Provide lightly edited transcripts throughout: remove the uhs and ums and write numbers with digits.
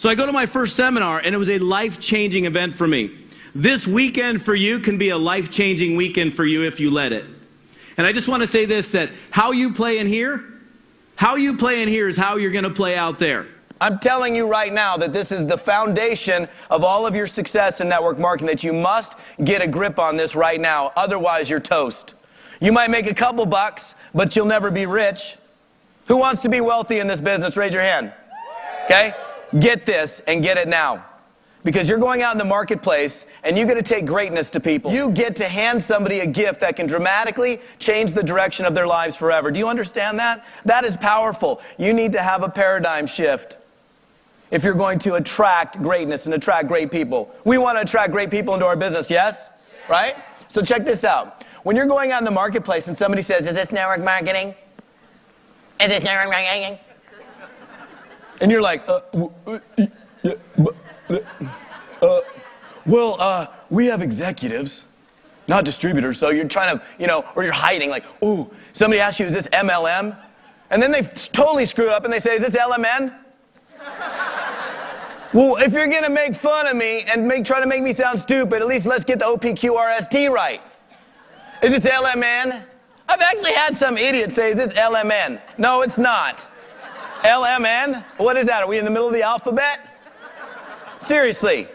So I go to my first seminar, and it was a life-changing event for me. This weekend for you can be a life-changing weekend for you if you let it. And I just want to say this, that how you play in here is how you're going to play out there. I'm telling you right now that this is the foundation of all of your success in network marketing, that you must get a grip on this right now. Otherwise, you're toast. You might make a couple bucks, but you'll never be rich. Who wants to be wealthy in this business? Raise your hand. Okay? Get this and get it now. Because you're going out in the marketplace and you're going to take greatness to people. You get to hand somebody a gift that can dramatically change the direction of their lives forever. Do you understand that? That is powerful. You need to have a paradigm shift if you're going to attract greatness and attract great people. We want to attract great people into our business, yes? Right? So check this out. When you're going out in the marketplace and somebody says, is this network marketing? Is this network marketing? And you're like, we have executives, not distributors. So you're trying to, or you're hiding like, ooh, somebody asks you, is this MLM? And then they totally screw up and they say, is this LMN? Well, if you're going to make fun of me and try to make me sound stupid, at least let's get the OPQRST right. Is this LMN? I've actually had some idiot say, is this LMN? No, it's not. LMN? What is that? Are we in the middle of the alphabet? Seriously.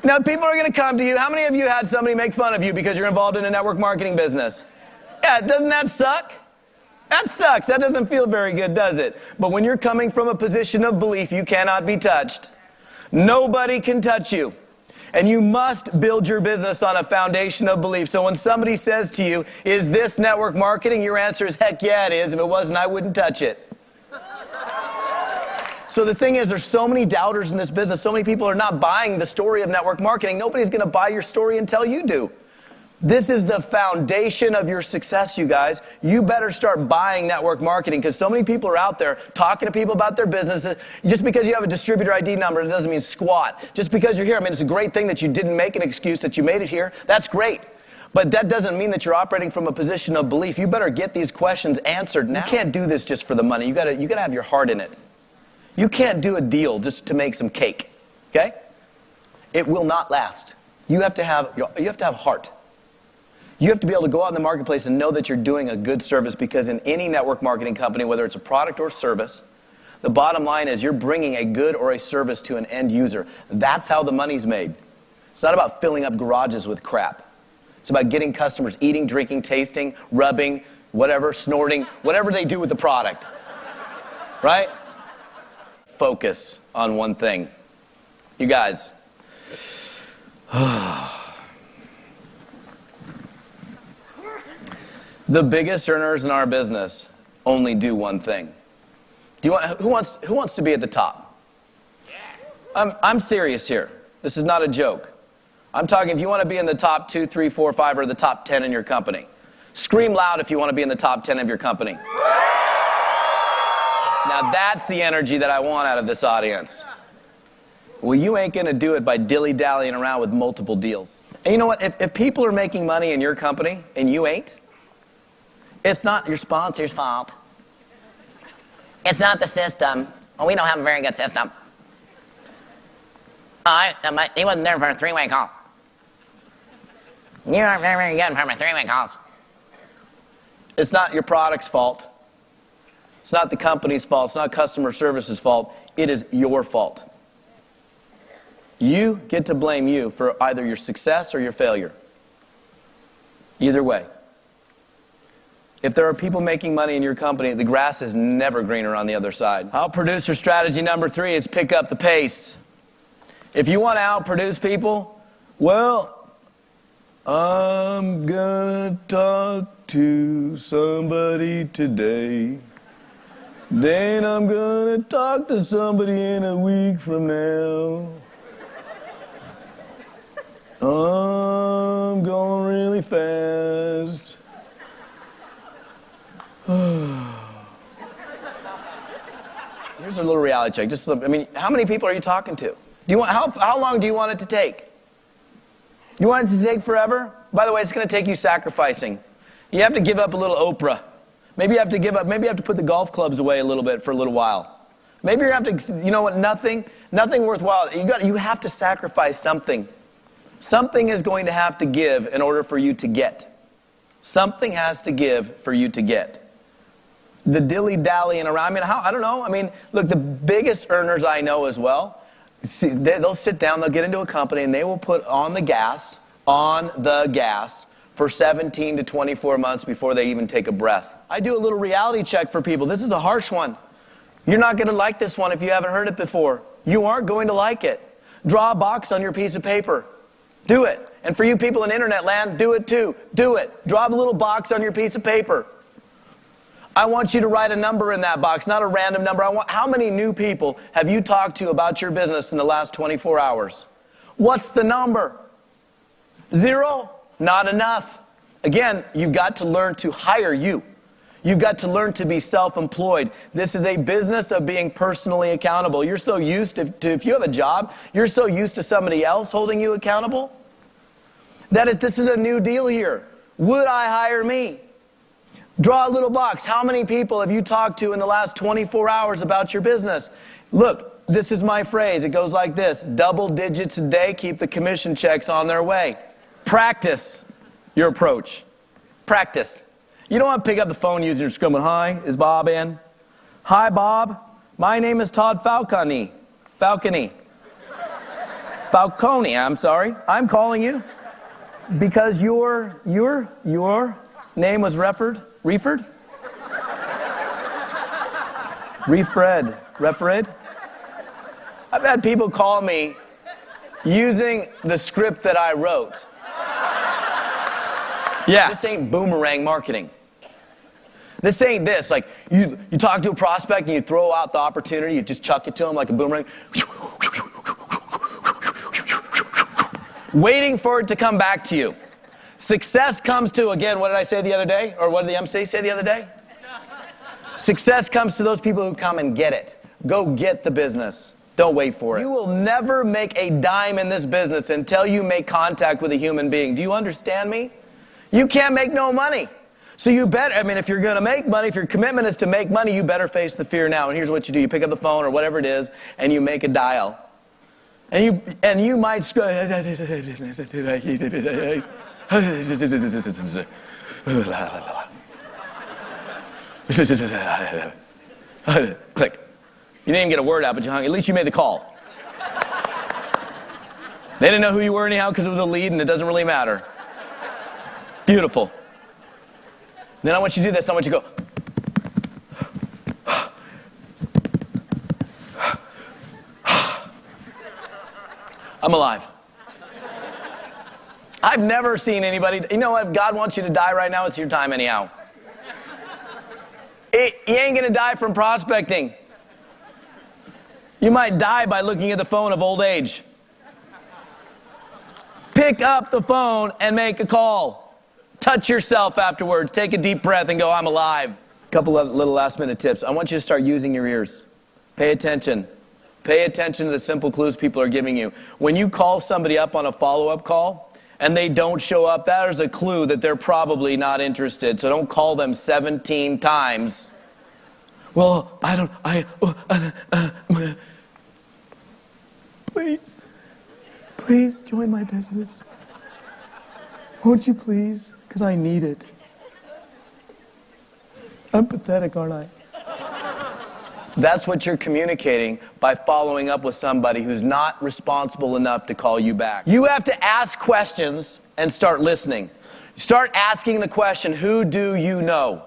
Now, people are going to come to you. How many of you had somebody make fun of you because you're involved in a network marketing business? Yeah, doesn't that suck? That sucks. That doesn't feel very good, does it? But when you're coming from a position of belief, you cannot be touched. Nobody can touch you. And you must build your business on a foundation of belief. So when somebody says to you, is this network marketing? Your answer is, heck yeah, it is. If it wasn't, I wouldn't touch it. So the thing is, there's so many doubters in this business. So many people are not buying the story of network marketing. Nobody's going to buy your story until you do. This is the foundation of your success, you guys. You better start buying network marketing, because so many people are out there talking to people about their businesses. Just because you have a distributor ID number, it doesn't mean squat. Just because you're here, I mean, it's a great thing that you didn't make an excuse that you made it here. That's great. But that doesn't mean that you're operating from a position of belief. You better get these questions answered now. You can't do this just for the money. You gotta have your heart in it. You can't do a deal just to make some cake, okay? It will not last. You have to have heart. You have to be able to go out in the marketplace and know that you're doing a good service, because in any network marketing company, whether it's a product or service, the bottom line is you're bringing a good or a service to an end user. That's how the money's made. It's not about filling up garages with crap. It's about getting customers eating, drinking, tasting, rubbing, whatever, snorting, whatever they do with the product, right? Focus on one thing. You guys, the biggest earners in our business only do one thing. Who wants to be at the top? I'm serious here. This is not a joke. I'm talking, if you want to be in the top 2, 3, 4, 5, or the top 10 in your company. Scream loud if you want to be in the top 10 of your company. Now that's the energy that I want out of this audience. Well, you ain't going to do it by dilly-dallying around with multiple deals. And you know what? If people are making money in your company and you ain't, it's not your sponsor's fault. It's not the system. Oh, we don't have a very good system. He wasn't there for a three-way call. You aren't very good for my three-way calls. It's not your product's fault. It's not the company's fault. It's not customer service's fault. It is your fault. You get to blame you for either your success or your failure. Either way. If there are people making money in your company, the grass is never greener on the other side. Outproducer strategy number 3 is pick up the pace. If you want to outproduce people, well, I'm gonna talk to somebody today. Then I'm gonna talk to somebody in a week from now. I'm going really fast. Here's a little reality check. How many people are you talking to? How long do you want it to take? You want it to take forever? By the way, it's going to take you sacrificing. You have to give up a little Oprah. Maybe you have to give up. Maybe you have to put the golf clubs away a little bit for a little while. Maybe you're going to have to, you know what, nothing worthwhile. You have to sacrifice something. Something is going to have to give in order for you to get. Something has to give for you to get. The dilly-dallying around, I mean, I don't know. I mean, look, the biggest earners I know as well, they'll sit down, they'll get into a company, and they will put on the gas for 17 to 24 months before they even take a breath. I do a little reality check for people. This is a harsh one. You're not going to like this one if you haven't heard it before. You aren't going to like it. Draw a box on your piece of paper. Do it. And for you people in internet land, do it too. Do it. Draw a little box on your piece of paper. I want you to write a number in that box, not a random number. How many new people have you talked to about your business in the last 24 hours? What's the number? 0? Not enough. Again, you've got to learn to hire you. You've got to learn to be self-employed. This is a business of being personally accountable. You're so used to, if you have a job, you're so used to somebody else holding you accountable that this is a new deal here. Would I hire me? Draw a little box. How many people have you talked to in the last 24 hours about your business? Look, this is my phrase. It goes like this. Double digits a day keep the commission checks on their way. Practice your approach. Practice. You don't want to pick up the phone using your scrum. Hi, is Bob in? Hi, Bob. My name is Todd Falcone. Falcone, I'm sorry. I'm calling you because your name was referred? Referred? I've had people call me using the script that I wrote. Yeah. This ain't boomerang marketing. This ain't this. Like, you talk to a prospect and you throw out the opportunity, you just chuck it to them like a boomerang. Waiting for it to come back to you. Success comes to, again, what did I say the other day? Or what did the MC say the other day? Success comes to those people who come and get it. Go get the business. Don't wait for it. You will never make a dime in this business until you make contact with a human being. Do you understand me? You can't make no money. So you better, I mean, if you're going to make money, if your commitment is to make money, you better face the fear now. And here's what you do. You pick up the phone or whatever it is, and you make a dial. And you might click. You didn't even get a word out, but you hung. At least you made the call. They didn't know who you were anyhow because it was a lead and it doesn't really matter. Beautiful. Then I want you to do this. I want you to go. I'm alive. I've never seen anybody. You know what? If God wants you to die right now, it's your time anyhow. You ain't going to die from prospecting. You might die by looking at the phone of old age. Pick up the phone and make a call. Touch yourself afterwards. Take a deep breath and go, I'm alive. A couple of little last minute tips. I want you to start using your ears. Pay attention. Pay attention to the simple clues people are giving you. When you call somebody up on a follow-up call and they don't show up, that is a clue that they're probably not interested. So don't call them 17 times. Well, Please join my business. Won't you please? Because I need it. I'm pathetic, aren't I? That's what you're communicating by following up with somebody who's not responsible enough to call you back. You have to ask questions and start listening. Start asking the question, who do you know?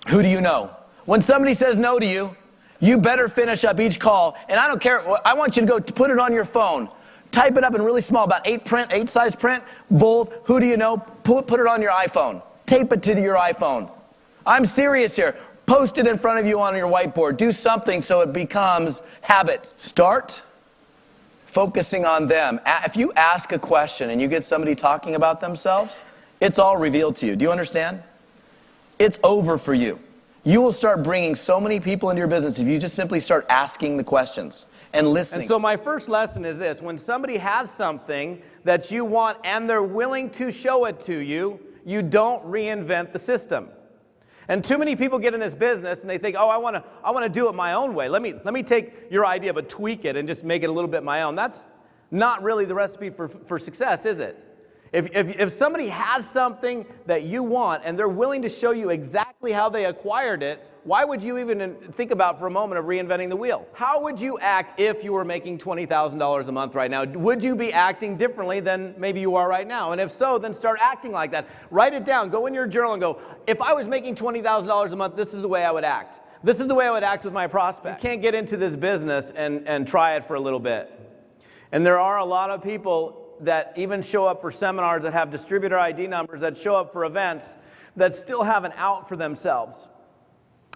Who do you know? When somebody says no to you, you better finish up each call. And I don't care. I want you to go put it on your phone. Type it up in really small, about 8 size print, bold. Who do you know? Put it on your iPhone. Tape it to your iPhone. I'm serious here. Post it in front of you on your whiteboard. Do something so it becomes habit. Start focusing on them. If you ask a question and you get somebody talking about themselves, it's all revealed to you. Do you understand? It's over for you. You will start bringing so many people into your business if you just simply start asking the questions and listening. And so my first lesson is this. When somebody has something that you want and they're willing to show it to you, you don't reinvent the system. And too many people get in this business and they think, oh, I want to do it my own way. Let me take your idea but tweak it and just make it a little bit my own. That's not really the recipe for success, is it? If somebody has something that you want and they're willing to show you exactly how they acquired it, why would you even think about for a moment of reinventing the wheel? How would you act if you were making $20,000 a month right now? Would you be acting differently than maybe you are right now? And if so, then start acting like that. Write it down. Go in your journal and go, if I was making $20,000 a month, this is the way I would act. This is the way I would act with my prospect. You can't get into this business and try it for a little bit. And there are a lot of people that even show up for seminars that have distributor ID numbers, that show up for events, that still have an out for themselves.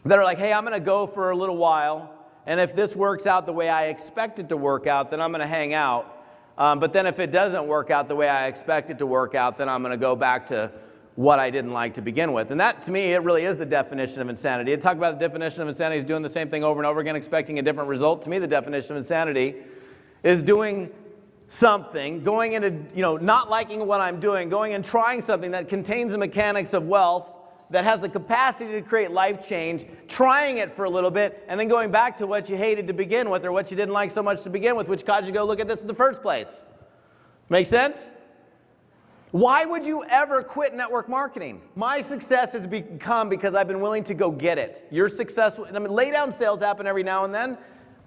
That are like, hey, I'm going to go for a little while, and if this works out the way I expect it to work out, then I'm going to hang out. But then if it doesn't work out the way I expect it to work out, then I'm going to go back to what I didn't like to begin with. And that, to me, it really is the definition of insanity. To talk about the definition of insanity is doing the same thing over and over again, expecting a different result. To me, the definition of insanity is doing something, going into, not liking what I'm doing, going and trying something that contains the mechanics of wealth, that has the capacity to create life change, trying it for a little bit, and then going back to what you hated to begin with or what you didn't like so much to begin with, which caused you to go look at this in the first place. Make sense? Why would you ever quit network marketing? My success has become because I've been willing to go get it. Your success, lay down sales happen every now and then,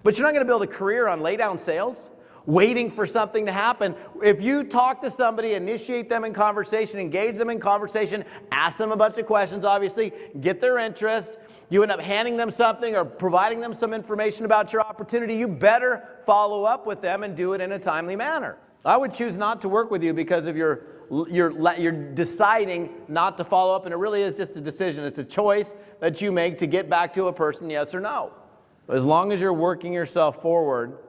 but you're not going to build a career on lay down sales. Waiting for something to happen. If you talk to somebody, initiate them in conversation, engage them in conversation, ask them a bunch of questions, obviously, get their interest, you end up handing them something or providing them some information about your opportunity, you better follow up with them and do it in a timely manner. I would choose not to work with you because of you're deciding not to follow up, and it really is just a decision. It's a choice that you make to get back to a person, yes or no. But as long as you're working yourself forward,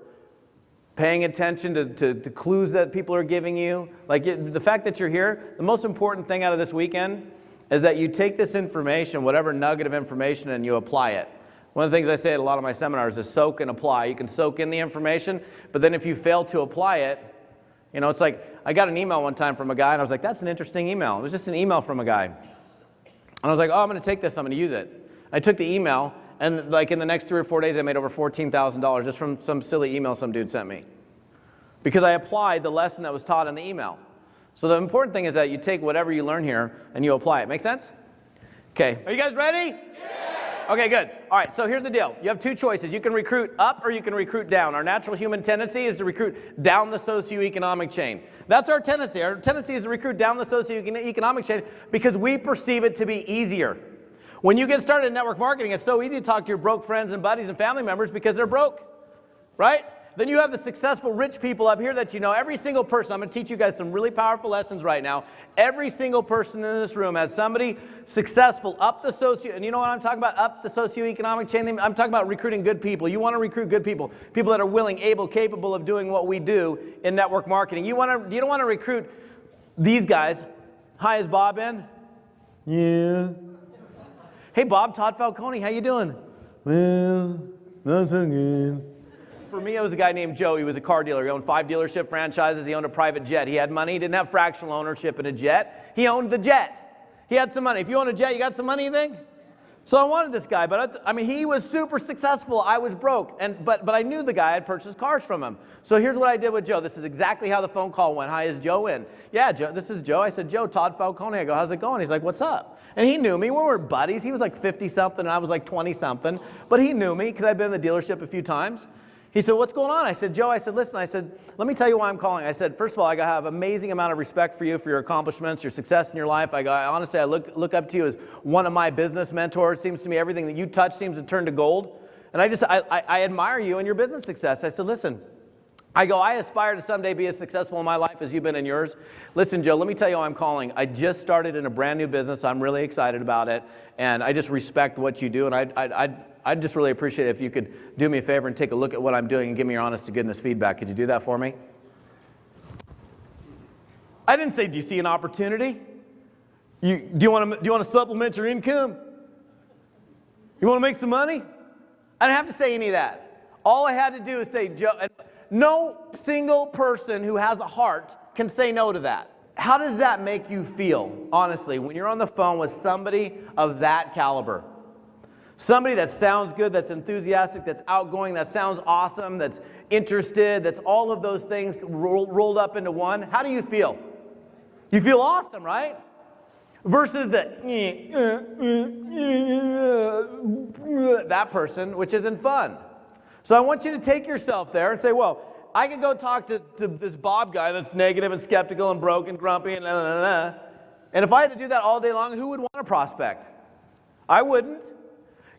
paying attention to clues that people are giving you. The fact that you're here, the most important thing out of this weekend is that you take this information, whatever nugget of information, and you apply it. One of the things I say at a lot of my seminars is soak and apply. You can soak in the information, but then if you fail to apply it, it's like, I got an email one time from a guy, and I was like, that's an interesting email. It was just an email from a guy. And I was like, oh, I'm going to take this, I'm going to use it. I took the email, and in the next 3 or 4 days, I made over $14,000 just from some silly email some dude sent me. Because I applied the lesson that was taught in the email. So the important thing is that you take whatever you learn here and you apply it. Make sense? Okay. Are you guys ready? Yeah. Okay, good. All right, so here's the deal. You have two choices. You can recruit up or you can recruit down. Our natural human tendency is to recruit down the socioeconomic chain. That's our tendency. Our tendency is to recruit down the socioeconomic chain because we perceive it to be easier. When you get started in network marketing, it's so easy to talk to your broke friends and buddies and family members because they're broke, right? Then you have the successful rich people up here that you know. Every single person, I'm going to teach you guys some really powerful lessons right now. Every single person in this room has somebody successful up the and you know what I'm talking about, up the socioeconomic chain? I'm talking about recruiting good people. You want to recruit good people, people that are willing, able, capable of doing what we do in network marketing. You don't want to recruit these guys. Hi, is Bob in? Yeah. Hey, Bob, Todd Falcone, how you doing? Well, not so good. For me, it was a guy named Joe. He was a car dealer. He owned 5 dealership franchises. He owned a private jet. He had money. He didn't have fractional ownership in a jet. He owned the jet. He had some money. If you own a jet, you got some money, you think? So I wanted this guy, but he was super successful. I was broke, but I knew the guy. I'd purchased cars from him. So here's what I did with Joe. This is exactly how the phone call went. Hi, is Joe in? Yeah, Joe. This is Joe. I said, Joe, Todd Falcone. I go, how's it going? He's like, what's up? And he knew me. We were buddies. He was like 50-something, and I was like 20-something. But he knew me because I'd been in the dealership a few times. He said, what's going on? I said, Joe, listen, let me tell you why I'm calling. I said, first of all, I have an amazing amount of respect for you, for your accomplishments, your success in your life. Honestly, I look up to you as one of my business mentors. It seems to me everything that you touch seems to turn to gold. And I admire you and your business success. I said, listen, I aspire to someday be as successful in my life as you've been in yours. Listen, Joe, let me tell you why I'm calling. I just started in a brand new business. I'm really excited about it. And I just respect what you do. And I'd just really appreciate it if you could do me a favor and take a look at what I'm doing and give me your honest to goodness feedback. Could you do that for me? I didn't say, do you see an opportunity? Do you want to supplement your income? You want to make some money? I didn't have to say any of that. All I had to do is say, Joe, no single person who has a heart can say no to that. How does that make you feel, honestly, when you're on the phone with somebody of that caliber? Somebody that sounds good, that's enthusiastic, that's outgoing, that sounds awesome, that's interested, that's all of those things rolled up into one. How do you feel? You feel awesome, right? Versus that person, which isn't fun. So I want you to take yourself there and say, well, I can go talk to this Bob guy that's negative and skeptical and broke and grumpy and and if I had to do that all day long, who would want to prospect? I wouldn't.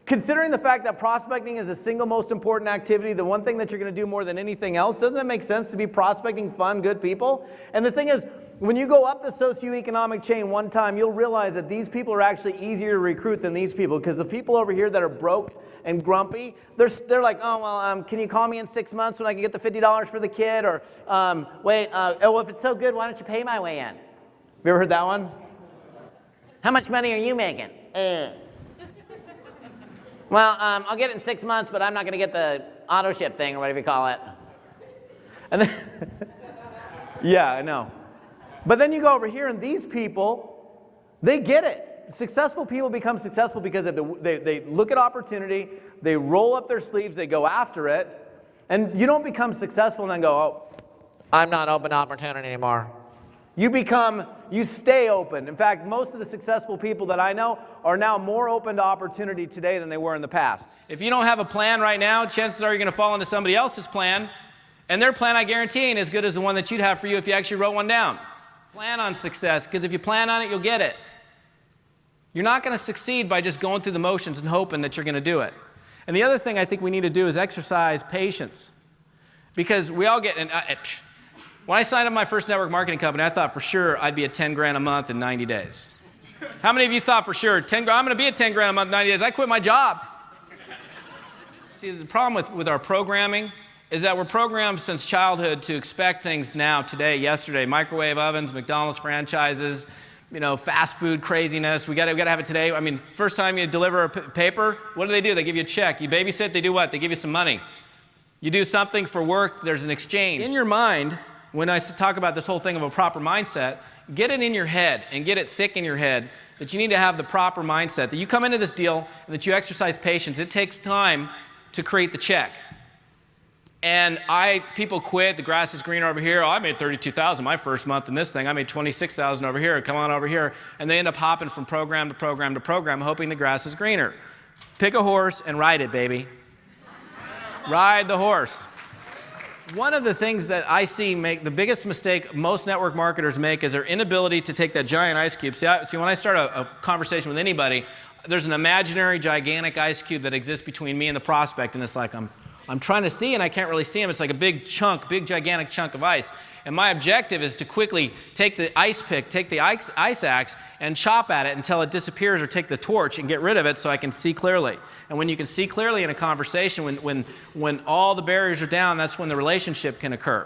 Considering the fact that prospecting is the single most important activity, the one thing that you're going to do more than anything else, doesn't it make sense to be prospecting fun, good people? And the thing is, when you go up the socioeconomic chain one time, you'll realize that these people are actually easier to recruit than these people, because the people over here that are broke and grumpy, they're like, oh, well, can you call me in 6 months when I can get the $50 for the kid? Or, if it's so good, why don't you pay my way in? Have you ever heard that one? How much money are you making? Well, I'll get it in 6 months, but I'm not going to get the auto ship thing or whatever you call it. And then, yeah, I know. But then you go over here, and these people, they get it. Successful people become successful because they look at opportunity, they roll up their sleeves, they go after it, and you don't become successful and then go, oh, I'm not open to opportunity anymore. You stay open. In fact, most of the successful people that I know are now more open to opportunity today than they were in the past. If you don't have a plan right now, chances are you're going to fall into somebody else's plan, and their plan, I guarantee, ain't as good as the one that you'd have for you if you actually wrote one down. Plan on success, because if you plan on it, you'll get it. You're not going to succeed by just going through the motions and hoping that you're going to do it. And the other thing I think we need to do is exercise patience, because we all get, when I signed up my first network marketing company, I thought for sure I'd be at 10 grand a month in 90 days. How many of you thought for sure, I'm going to be at 10 grand a month in 90 days? I quit my job. See, the problem with our programming is that we're programmed since childhood to expect things now, today, yesterday. Microwave ovens, McDonald's franchises, fast food craziness. We got to have it today. I mean, first time you deliver a paper, what do? They give you a check. You babysit, they do what? They give you some money. You do something for work, there's an exchange. In your mind, when I talk about this whole thing of a proper mindset, get it in your head and get it thick in your head that you need to have the proper mindset, that you come into this deal and that you exercise patience. It takes time to create the check. And people quit, the grass is greener over here. Oh, I made $32,000 my first month in this thing. I made $26,000 over here. Come on over here. And they end up hopping from program to program to program, hoping the grass is greener. Pick a horse and ride it, baby. Ride the horse. One of the things that I see make the biggest mistake most network marketers make is their inability to take that giant ice cube. See, when I start a conversation with anybody, there's an imaginary gigantic ice cube that exists between me and the prospect, and it's like I'm trying to see and I can't really see him. It's like a big gigantic chunk of ice. And my objective is to quickly take the ice pick, take the ice axe, and chop at it until it disappears, or take the torch and get rid of it so I can see clearly. And when you can see clearly in a conversation, when all the barriers are down, that's when the relationship can occur.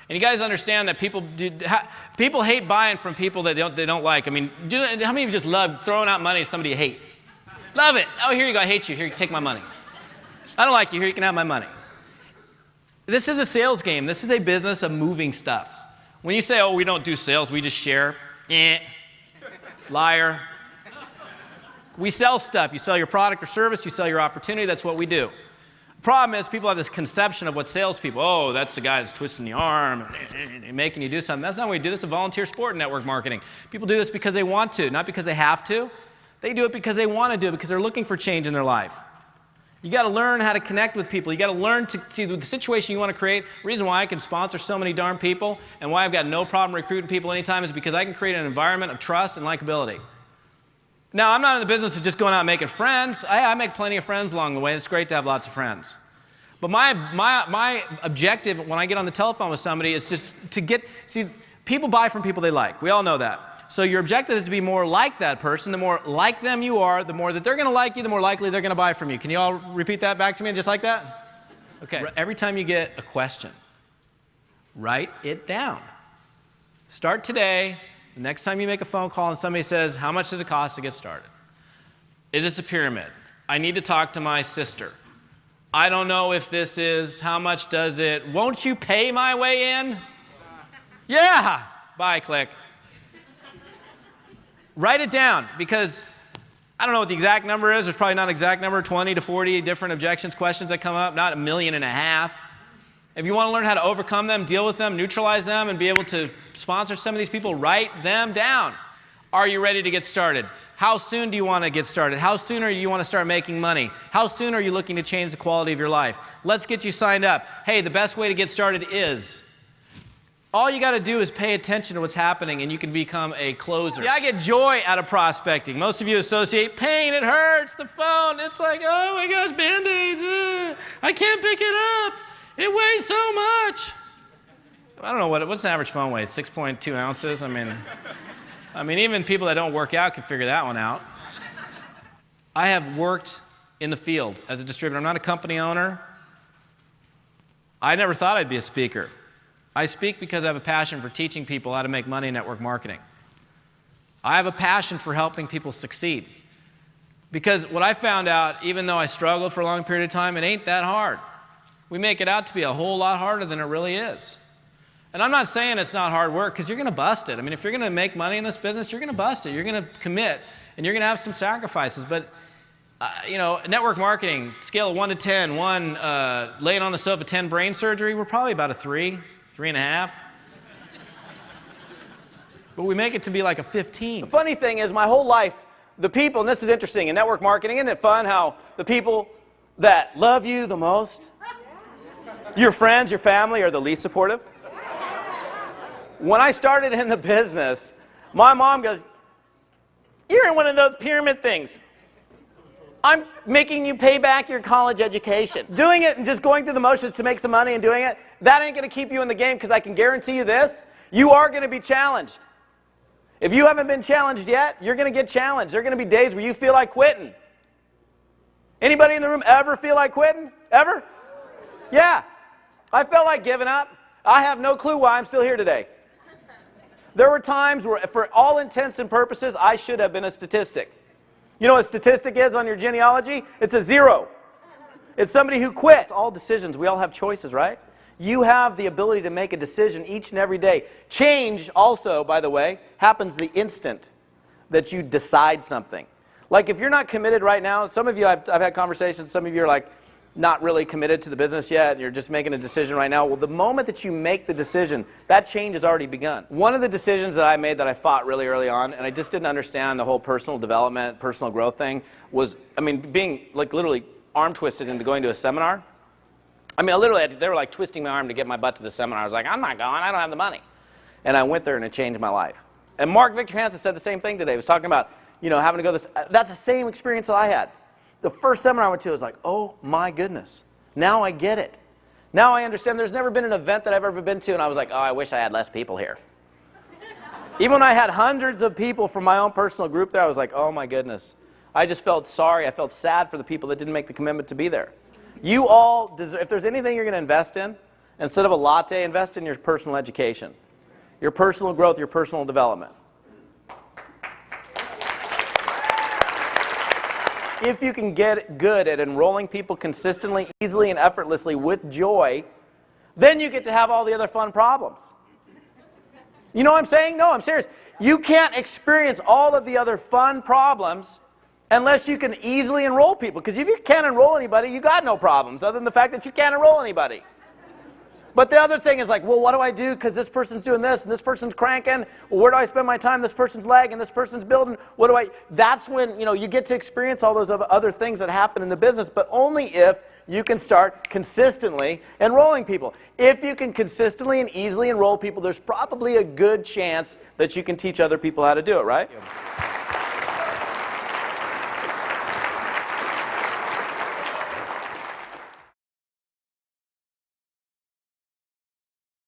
And you guys understand that people hate buying from people that they don't like. I mean, how many of you just love throwing out money to somebody you hate? Love it. Oh, here you go. I hate you. Here, take my money. I don't like you. Here, you can have my money. This is a sales game. This is a business of moving stuff. When you say, oh, we don't do sales, we just share, liar. We sell stuff. You sell your product or service, you sell your opportunity, that's what we do. The problem is people have this conception of what salespeople, oh, that's the guy that's twisting the arm and making you do something. That's not what we do. This is a volunteer sport in network marketing. People do this because they want to, not because they have to. They do it because they want to do it, because they're looking for change in their life. You got to learn how to connect with people. You got to learn to see the situation you want to create. The reason why I can sponsor so many darn people and why I've got no problem recruiting people anytime is because I can create an environment of trust and likability. Now, I'm not in the business of just going out and making friends. I make plenty of friends along the way, and it's great to have lots of friends. But my objective when I get on the telephone with somebody is just to see, people buy from people they like. We all know that. So your objective is to be more like that person. The more like them you are, the more that they're going to like you, the more likely they're going to buy from you. Can you all repeat that back to me just like that? Okay. Every time you get a question, write it down. Start today. The next time you make a phone call and somebody says, how much does it cost to get started? Is this a pyramid? I need to talk to my sister. I don't know if this is, how much does it, won't you pay my way in? Yeah. Bye, click. Write it down, because I don't know what the exact number is. There's probably not an exact number, 20 to 40 different objections, questions that come up, not 1.5 million. If you want to learn how to overcome them, deal with them, neutralize them, and be able to sponsor some of these people, write them down. Are you ready to get started? How soon do you want to get started? How soon do you want to start making money? How soon are you looking to change the quality of your life? Let's get you signed up. Hey, the best way to get started is, all you got to do is pay attention to what's happening, and you can become a closer. See, I get joy out of prospecting. Most of you associate pain, it hurts, the phone. It's like, oh my gosh, Band-Aids. I can't pick it up. It weighs so much. I don't know, what's an average phone weigh? 6.2 ounces? I mean, even people that don't work out can figure that one out. I have worked in the field as a distributor. I'm not a company owner. I never thought I'd be a speaker. I speak because I have a passion for teaching people how to make money in network marketing. I have a passion for helping people succeed. Because what I found out, even though I struggled for a long period of time, it ain't that hard. We make it out to be a whole lot harder than it really is. And I'm not saying it's not hard work, because you're going to bust it. I mean, if you're going to make money in this business, you're going to bust it. You're going to commit, and you're going to have some sacrifices. But, network marketing, scale of 1 to 10, 1 laying on the sofa, 10 brain surgery, we're probably about a 3, 3.5. But we make it to be like a 15. The funny thing is, my whole life, the people, and this is interesting, in network marketing, isn't it fun how the people that love you the most, your friends, your family, are the least supportive? When I started in the business, my mom goes, "You're in one of those pyramid things. I'm making you pay back your college education." Doing it and just going through the motions to make some money and doing it, that ain't going to keep you in the game, because I can guarantee you this, you are going to be challenged. If you haven't been challenged yet, you're going to get challenged. There are going to be days where you feel like quitting. Anybody in the room ever feel like quitting? Ever? Yeah. I felt like giving up. I have no clue why I'm still here today. There were times where, for all intents and purposes, I should have been a statistic. You know what a statistic is on your genealogy? It's a 0. It's somebody who quit. It's all decisions. We all have choices, right? You have the ability to make a decision each and every day. Change also, by the way, happens the instant that you decide something. Like if you're not committed right now, some of you, I've had conversations, some of you are like, not really committed to the business yet, and you're just making a decision right now. Well, the moment that you make the decision, that change has already begun. One of the decisions that I made that I fought really early on, and I just didn't understand the whole personal development, personal growth thing, was, being like literally arm twisted into going to a seminar. I literally, they were like twisting my arm to get my butt to the seminar. I was like, I'm not going, I don't have the money. And I went there and it changed my life. And Mark Victor Hansen said the same thing today. He was talking about, having to go this, that's the same experience that I had. The first seminar I went to was like, oh my goodness, now I get it. Now I understand. There's never been an event that I've ever been to and I was like, oh, I wish I had less people here. Even when I had hundreds of people from my own personal group there, I was like, oh my goodness. I just felt sorry. I felt sad for the people that didn't make the commitment to be there. You all deserve, if there's anything you're going to invest in, instead of a latte, invest in your personal education, your personal growth, your personal development. If you can get good at enrolling people consistently, easily, and effortlessly with joy, then you get to have all the other fun problems. You know what I'm saying? No, I'm serious. You can't experience all of the other fun problems unless you can easily enroll people. Because if you can't enroll anybody, you got no problems, other than the fact that you can't enroll anybody. But the other thing is like, well, what do I do? Because this person's doing this, and this person's cranking. Well, where do I spend my time? This person's lagging, this person's building. What do I? That's when, you get to experience all those other things that happen in the business, but only if you can start consistently enrolling people. If you can consistently and easily enroll people, there's probably a good chance that you can teach other people how to do it, right?